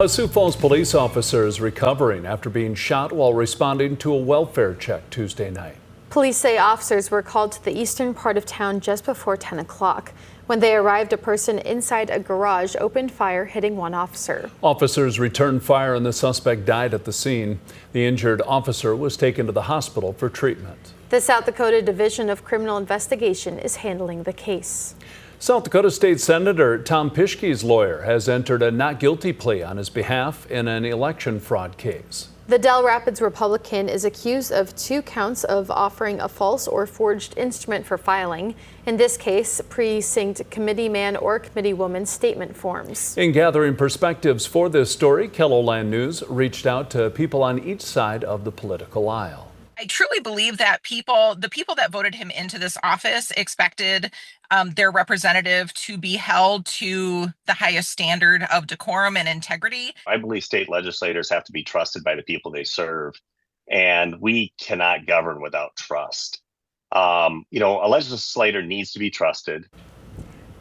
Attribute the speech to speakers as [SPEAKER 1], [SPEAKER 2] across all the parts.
[SPEAKER 1] A Sioux Falls police officer is recovering after being shot while responding to a welfare check Tuesday night.
[SPEAKER 2] Police say officers were called to the eastern part of town just before 10 o'clock. When they arrived, a person inside a garage opened fire, hitting one officer.
[SPEAKER 1] Officers returned fire and the suspect died at the scene. The injured officer was taken to the hospital for treatment.
[SPEAKER 2] The South Dakota Division of Criminal Investigation is handling the case.
[SPEAKER 1] South Dakota State Senator Tom Pischke's lawyer has entered a not guilty plea on his behalf in an election fraud case.
[SPEAKER 2] The Dell Rapids Republican is accused of 2 counts of offering a false or forged instrument for filing. In this case, precinct committeeman or committeewoman statement forms. In gathering perspectives for this story, KELOLAND News reached out to people on each side of the political aisle.
[SPEAKER 3] I truly believe that the people that voted him into this office expected their representative to be held to the highest standard of decorum and integrity.
[SPEAKER 4] I believe state legislators have to be trusted by the people they serve, and we cannot govern without trust. A legislator needs to be trusted.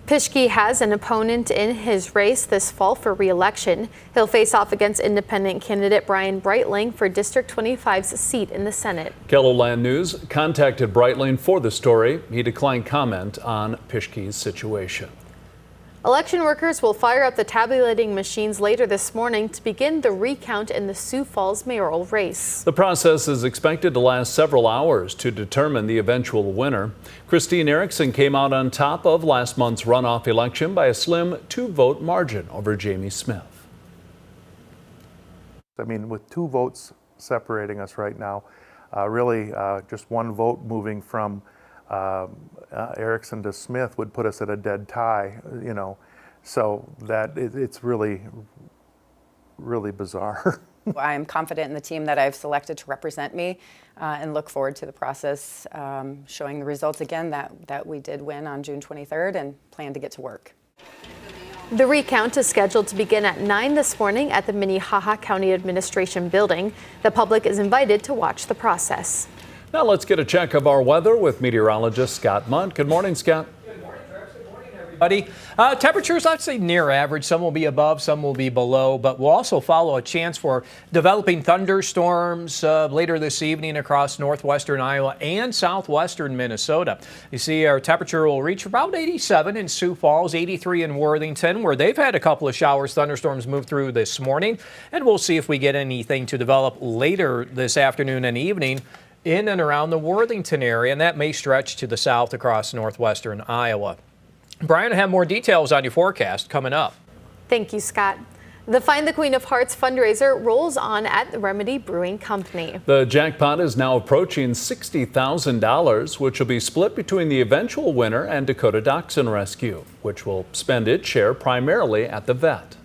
[SPEAKER 2] Pischke has an opponent in his race this fall for re-election. He'll face off against independent candidate Brian Breitling for District 25's seat in the Senate.
[SPEAKER 1] KELOLAND News contacted Breitling for the story. He declined comment on Pischke's situation.
[SPEAKER 2] Election workers will fire up the tabulating machines later this morning to begin the recount in the Sioux Falls mayoral race.
[SPEAKER 1] The process is expected to last several hours to determine the eventual winner. Christine Erickson came out on top of last month's runoff election by a slim 2-vote margin over Jamie Smith.
[SPEAKER 5] I mean, with 2 votes separating us right now, just 1 vote moving from Erickson to Smith would put us at a dead tie, so that it's really bizarre.
[SPEAKER 6] I am confident in the team that I've selected to represent me and look forward to the process showing the results again that we did win on June 23rd and plan to get to work.
[SPEAKER 2] The recount is scheduled to begin at 9 this morning at the Minnehaha County Administration Building. The public is invited to watch the process.
[SPEAKER 1] Now let's get a check of our weather with meteorologist Scott Munt. Good morning, Scott.
[SPEAKER 7] Good morning, Travis. Good morning, everybody. Temperatures, I'd say near average. Some will be above, some will be below, but we'll also follow a chance for developing thunderstorms later this evening across northwestern Iowa and southwestern Minnesota. You see our temperature will reach about 87 in Sioux Falls, 83 in Worthington, where they've had a couple of showers, thunderstorms move through this morning, and we'll see if we get anything to develop later this afternoon and evening in and around the Worthington area, and that may stretch to the south across northwestern Iowa. Brian, I have more details on your forecast coming up.
[SPEAKER 2] Thank you, Scott. The Find the Queen of Hearts fundraiser rolls on at the Remedy Brewing Company.
[SPEAKER 1] The jackpot is now approaching $60,000, which will be split between the eventual winner and Dakota Dachshund Rescue, which will spend its share primarily at the vet.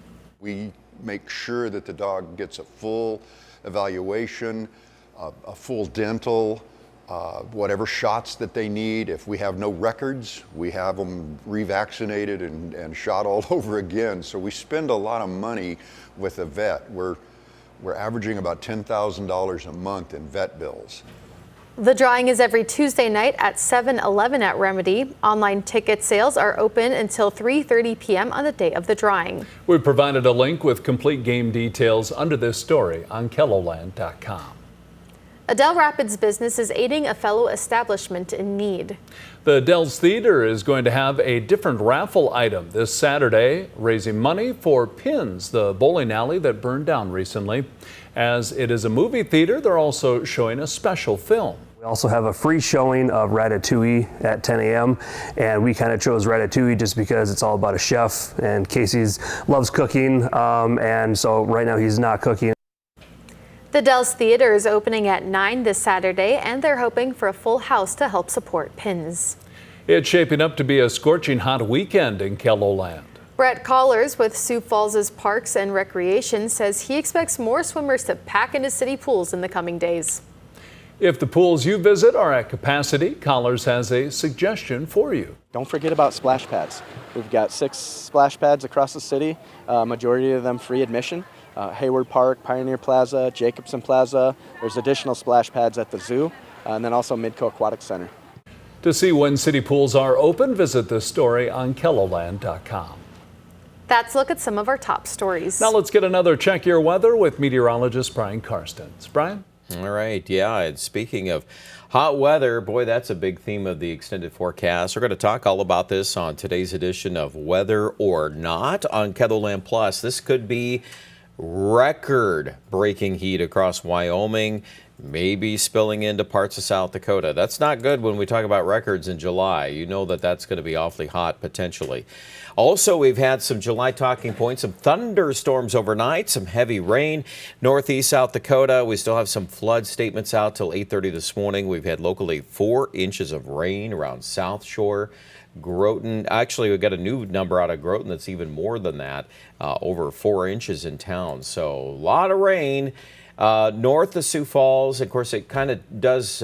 [SPEAKER 8] We make sure that the dog gets a full evaluation, a full dental, whatever shots that they need. If we have no records, we have them revaccinated and shot all over again. So we spend a lot of money with a vet. We're averaging about $10,000 a month in vet bills.
[SPEAKER 2] The drawing is every Tuesday night at 7-11 at Remedy. Online ticket sales are open until 3:30 p.m. on the day of the drawing.
[SPEAKER 1] We provided a link with complete game details under this story on KELOLAND.com.
[SPEAKER 2] A Dell Rapids business is aiding a fellow establishment in need.
[SPEAKER 1] The Dell's Theater is going to have a different raffle item this Saturday, raising money for Pins, the bowling alley that burned down recently. As it is a movie theater, they're also showing a special film.
[SPEAKER 9] We also have a free showing of Ratatouille at 10 a.m. and we kind of chose Ratatouille just because it's all about a chef, and Casey loves cooking, and so right now he's not cooking.
[SPEAKER 2] The Dell's Theater is opening at 9 this Saturday, and they're hoping for a full house to help support Pins.
[SPEAKER 1] It's shaping up to be a scorching hot weekend in KELOLAND.
[SPEAKER 2] Brett Collars with Sioux Falls Parks and Recreation says he expects more swimmers to pack into city pools in the coming days.
[SPEAKER 1] If the pools you visit are at capacity, Collars has a suggestion for you.
[SPEAKER 10] Don't forget about splash pads. We've got 6 splash pads across the city, majority of them free admission. Hayward Park, Pioneer Plaza, Jacobson Plaza. There's additional splash pads at the zoo, and then also Midco Aquatic Center.
[SPEAKER 1] To see when city pools are open, visit this story on KELOLAND.com.
[SPEAKER 2] That's a look at some of our top stories.
[SPEAKER 1] Now let's get another Check Your Weather with meteorologist Brian Karstens. Brian?
[SPEAKER 11] All right, yeah, and speaking of hot weather, boy, that's a big theme of the extended forecast. We're going to talk all about this on today's edition of Weather or Not on KELOLAND Plus. This could be record-breaking heat across Wyoming, maybe spilling into parts of South Dakota. That's not good when we talk about records in July. You know that that's going to be awfully hot potentially. Also, we've had some July talking points, some thunderstorms overnight, some heavy rain. Northeast South Dakota, we still have some flood statements out till 8:30 this morning. We've had locally 4 inches of rain around South Shore. Groton, actually, we've got a new number out of Groton that's even more than that, over 4 inches in town. So a lot of rain. North of Sioux Falls, of course, it kind of does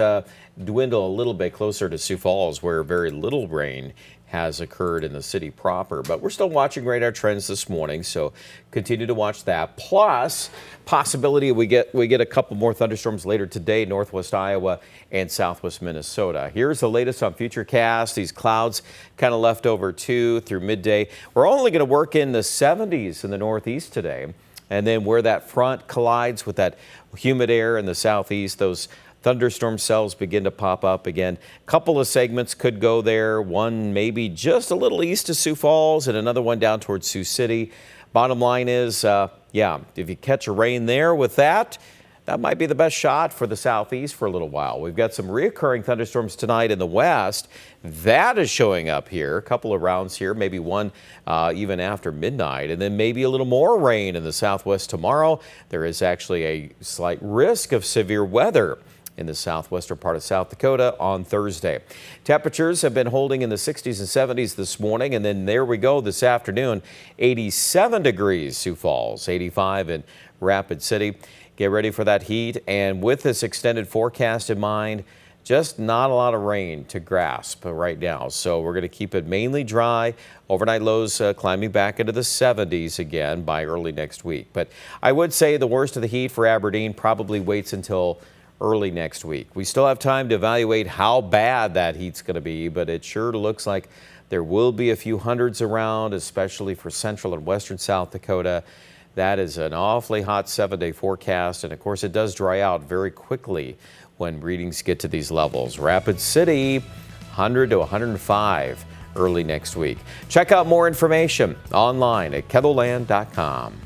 [SPEAKER 11] dwindle a little bit closer to Sioux Falls, where very little rain has occurred in the city proper. But we're still watching radar trends this morning, so continue to watch that. Plus, possibility we get a couple more thunderstorms later today, northwest Iowa and southwest Minnesota. Here's the latest on Futurecast. These clouds kind of left over too through midday. We're only going to work in the 70s in the northeast today. And then where that front collides with that humid air in the southeast, those thunderstorm cells begin to pop up again. A couple of segments could go there. One maybe just a little east of Sioux Falls and another one down towards Sioux City. Bottom line is, yeah, if you catch a rain there with that, that might be the best shot for the southeast for a little while. We've got some reoccurring thunderstorms tonight in the west. That is showing up here. A couple of rounds here, maybe one even after midnight. And then maybe a little more rain in the southwest tomorrow. There is actually a slight risk of severe weather in the southwestern part of South Dakota on Thursday. Temperatures have been holding in the 60s and 70s this morning, and then there we go this afternoon. 87 degrees Sioux Falls, 85 in Rapid City. Get ready for that heat, and with this extended forecast in mind, just not a lot of rain to grasp right now. So we're going to keep it mainly dry. Overnight lows climbing back into the 70s again by early next week. But I would say the worst of the heat for Aberdeen probably waits until early next week. We still have time to evaluate how bad that heat's going to be, but it sure looks like there will be a few hundreds around, especially for central and western South Dakota. That is an awfully hot 7-day forecast, and of course it does dry out very quickly when readings get to these levels. Rapid City, 100 to 105 early next week. Check out more information online at KELOLAND.com.